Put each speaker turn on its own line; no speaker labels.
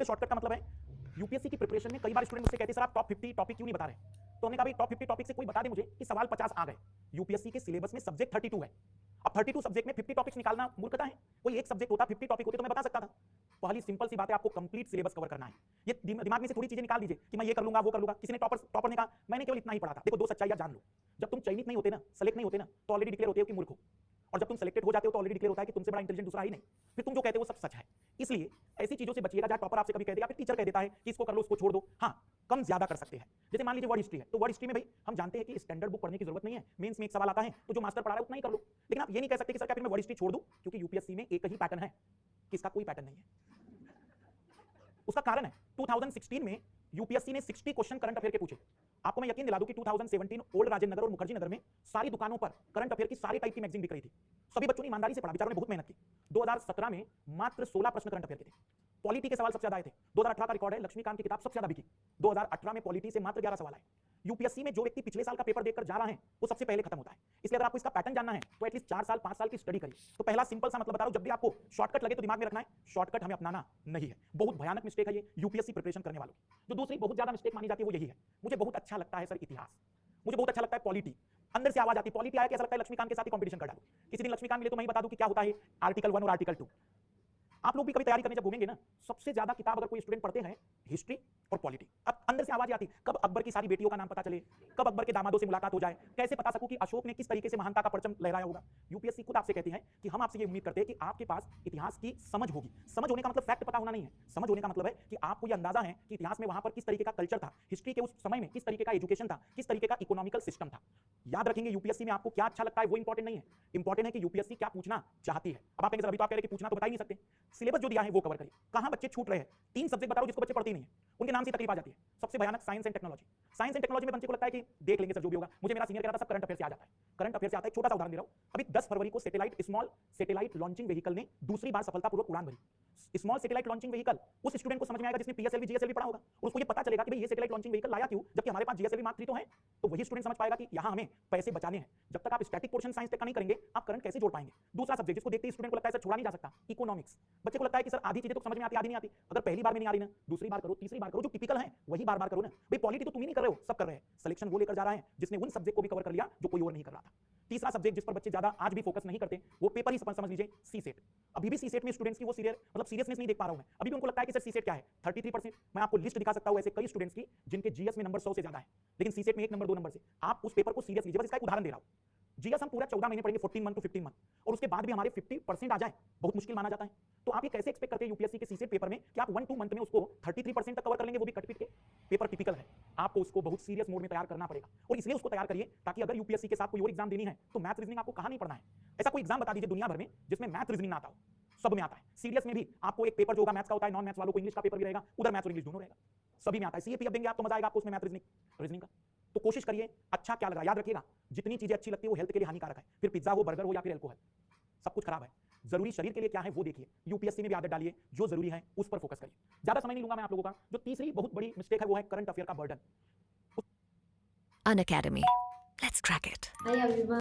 Shortcut का मतलब है यूपीएससी की प्रिपरेशन में कई बार स्टूडेंट मुझसे कहते हैं सर आप टॉप 50 टॉपिक क्यों नहीं बता रहे? तो हमने कहा भाई टॉप 50 टॉपिक से कोई बता दे मुझे कि सवाल 50 आ गए। यूपीएससी के सिलेबस में सब्जेक्ट 32 है। अब 32 सब्जेक्ट में 50 टॉपिक्स निकालना मूर्खता है। कोई एक सब्जेक्ट होता 50 टॉपिक होते तो मैं बता सकता था। पहली सिंपल सी बात है, आपको कंप्लीट सिलेबस कवर करना है। ये दिमाग में से थोड़ी चीजें निकाल दीजिए कि मैं ये कर लूंगा वो कर लूंगा। किसी ने टॉपर ने कहा मैंने केवल इतना ही पढ़ा था। देखो दो सच्चाइयां जान लो, जब तुम चयनित नहीं होते ना, सेलेक्ट नहीं होते ना, तो ऑलरेडी डिक्लेयर होते हो कि मूर्ख हो, और जब तुम सेलेक्टेड हो जाते हो तो ऑलरेडी डिक्लेयर होता है कि तुमसे बड़ा इंटेलिजेंट दूसरा ही नहीं। फिर तुम जो कहते हो वो सब सच है। इसलिए ऐसी चीजों से बचिएगा जहां टॉपर आपसे कभी कह दे या फिर टीचर कह देता है कि इसको कर लो उसको छोड़ दो। हाँ, कम ज्यादा कर सकते हैं। जैसे मान लीजिए वर्ड हिस्ट्री है, तो वर्ड हिस्ट्री में भाई हम जानते हैं कि स्टैंडर्ड बुक पढ़ने की जरूरत नहीं है। मेंस में एक सवाल आता है तो जो मास्टर पढ़ा रहा है उतना ही कर लो। लेकिन आप ये नहीं कह सकते कि सर क्या फिर मैं वर्ड हिस्ट्री छोड़ दूं, क्योंकि यूपीएससी में एक ही पैटर्न है, किसका कोई पैटर्न नहीं है। उसका कारण है 2016 में यूपीएससी ने 60 क्वेश्चन करंट अफेयर के पूछे। आपको मैं यकीन दिला दूं कि 2017 ओल्ड राजेंद्र नगर और मुखर्जी नगर में सारी दुकानों पर करंट अफेयर की सारी टाइप की मैगजीन बिक रही थी। सभी बच्चों ने ईमानदारी से पढ़ा, बेचारों ने बहुत मेहनत की। 2017 में मात्र 16 प्रश्न करंट अफेयर के थे। पॉलिटी के सवाल सबसे ज्यादा आए थे। 2018 का रिकॉर्ड है, लक्ष्मीकांत की किताब सबसे ज्यादा बिकी। 2018 में पॉलिटी से मात्र 11 सवाल आए। यूपीएससी में जो व्यक्ति पिछले साल का पेपर देकर जा रहा है वो सबसे पहले खत्म होता है। इसलिए अगर आपको इसका पैटर्न जानना है तो एटलीस्ट 4 साल 5 साल की स्टडी करिए। तो पहला सिंपल सा मतलब बता रहा हूं, जब भी आपको शॉर्टकट लगे तो दिमाग में रखना है शॉर्टकट हमें अपनाना नहीं है। बहुत भयानक मिस्टेक है ये यूपीएससी प्रिपरेशन करने वालों की। जो दूसरी बहुत ज्यादा मिस्टेक मानी जाती है वो यही है, मुझे बहुत अच्छा लगता है सर इतिहास, मुझे बहुत अच्छा लगता है पॉलिटी, अंदर से आवाज आती है पॉलिटी आया, कैसा लगता है लक्ष्मीकांत के साथ ही कंपटीशन कर डालूं। किसी दिन लक्ष्मीकांत मिले तो मैं ही बता दूं कि क्या होता है आर्टिकल 1 और आर्टिकल 2। आप लोग भी कभी तैयारी करने जब घूमेंगे ना, सबसे ज्यादा किताब अगर कोई स्टूडेंट पढ़ते हैं हिस्ट्री और पॉलिटी। अब अंदर से आवाज आती कब अकबर की सारी बेटियों का नाम पता चले, कब अकबर के दामादों से मुलाकात हो जाए, कैसे पता सकूं कि अशोक ने किस तरीके से महानता का परचम लहराया होगा। यूपीएससी खुद आपसे कहती है कि हम आपसे ये उम्मीद करते हैं कि आपके पास इतिहास की समझ होगी। समझ होने का मतलब फैक्ट पता होना नहीं है, समझ होने का मतलब है कि आपको यह अंदाजा है कि इतिहास में वहां पर किस तरीके का कल्चर था, हिस्ट्री के उस समय में किस तरीके का एजुकेशन था, किस तरीके का इकोनॉमिकल सिस्टम था। याद रखेंगे यूपीएससी में आपको क्या अच्छा लगता है वो इंपॉर्टेंट नहीं है, इंपॉर्टेंट है कि यूपीएससी क्या पूछना चाहती है। अब आप कहेंगे सर अभी तो आप कह रहे हैं कि पूछना तो बता ही नहीं सकते, सिलेबस जो दिया है वो कवर करिए। कहां बच्चे छूट रहे हैं? 3 सब्जेक्ट बता रहा हूं जिसको बच्चे पढ़ते ही नहीं है, उनके नाम से तकलीफ आ जाती है। सबसे भयानक science and technology. Science and technology में बच्चे को लगता है कि देख लेंगे सर जो भी होगा। मुझे मेरा सीनियर कह रहा था सब करंट अफेयर से आ जाता है। करंट अफेयर से आता है, छोटा सा उदाहरण दे रहा हूं। अभी 10 फरवरी को satellite small satellite launching vehicle ने दूसरी बार सफलतापूर्वक उड़ान भरी। स्मॉल सैटेलाइट लॉन्चिंग व्हीकल उस स्टूडेंट को समझ में आएगा जिसने पीएसएलवी जीएसएलवी पढ़ा होगा, और उसको ये पता चलेगा कि भाई ये सैटेलाइट लॉन्चिंग व्हीकल लाया क्यों, जबकि हमारे पास जीएसएलवी मार्क 3 तो है। तो वही स्टूडेंट समझ पाएगा कि यहां हमें पैसे बचाने हैं। जब तक आप स्टैटिक पोर्शन साइंस तक का नहीं करेंगे आप करंट कैसे जोड़ पाएंगे? दूसरा सब्जेक्ट जिसको देखते ही स्टूडेंट को लगता है सर छोड़ा नहीं जा सकता, इकोनॉमिक्स। बच्चे को लगता है कि सर आधी चीजें तो समझ में आती आधी नहीं आती। अगर पहली बार में नहीं आ रही ना, दूसरी बार करो, तीसरी बार करो, जो टिपिकल है वही बार बार करो ना। भाई पॉलिटी तो तुम ही नहीं कर रहे हो, सब कर रहे हैं। सिलेक्शन वो लेकर जा रहा है जिसने उन सब्जेक्ट को भी कवर कर लिया जो कोई और नहीं कर रहा था। तीसरा सब्जेक्ट जिस पर बच्चे ज्यादा आज भी फोकस नहीं करते वो पेपर ही समझ लीजिए सी सेट। अभी भी सी सेट में स्टूडेंट्स की वो सीरियसनेस नहीं देख पा रहा हूं मैं। अभी भी उनको लगता है कि सर सी सेट क्या है, 33%। मैं आपको लिस्ट दिखा सकता हूं ऐसे कई स्टूडेंट्स की जिनके जीएस में नंबर 100 से ज्यादा है, लेकिन सी सेट में 1 नंबर 2 नंबर से। आप उस पेपर को सीरियस लीजिए। बस इसका एक उदाहरण दे रहा हूं। जीएस हम पूरा 14 महीने पढ़ेंगे, 14 मंथ टू 15 मंथ, और उसके बाद भी हमारे 50% आ जाए बहुत मुश्किल माना जाता है। तो आप ये कैसे एक्सपेक्ट करते हैं यूपीएससी के सीसेट पेपर में कि आप 1-2 मंथ में उसको 33% तक कवर कर लेंगे, वो भी कट पीट के? पेपर टिपिकल है, आपको उसको बहुत सीरियस मोड में तैयार करना पड़ेगा। और इसलिए उसको तैयार करिए ताकि अगर यूपीएससी के साथ कोई और एग्जाम देनी है तो मैथ रीजनिंग आपको कहां नहीं पढ़ना है। ऐसा कोई एग्जाम बता दीजिए दुनिया भर में जिसमें मैथ रीजनिंग ना आता हो। सब में आता है। सीरियस में भी आपको एक पेपर जो होगा मैथ्स का होता है, नॉन मैथ्स वालों को इंग्लिश का पेपर भी रहेगा, उधर मैथ्स और इंग्लिश दोनों रहेगा, सभी में आता है। सीएपी अब देंगे आप तो मजा आएगा आपको उसमें मैथ रीजनिंग का। तो कोशिश करिए अच्छा क्या लगा। याद रखिएगा जितनी चीजें अच्छी लगती है वो हेल्थ के लिए हानिकारक है। फिर पिज्जा हो, बर्गर हो या फिर अल्कोहल, सब कुछ खराब है। जरूरी शरीर के लिए क्या है वो देखिए। यूपीएससी में भी आदत डालिए, जो जरूरी है उस पर फोकस करिए। ज्यादा समय नहीं लूंगा मैं आप लोगों का। जो तीसरी बहुत बड़ी मिस्टेक है वो है करंट अफेयर का burden.
An Academy. Let's crack it.
Hi everyone.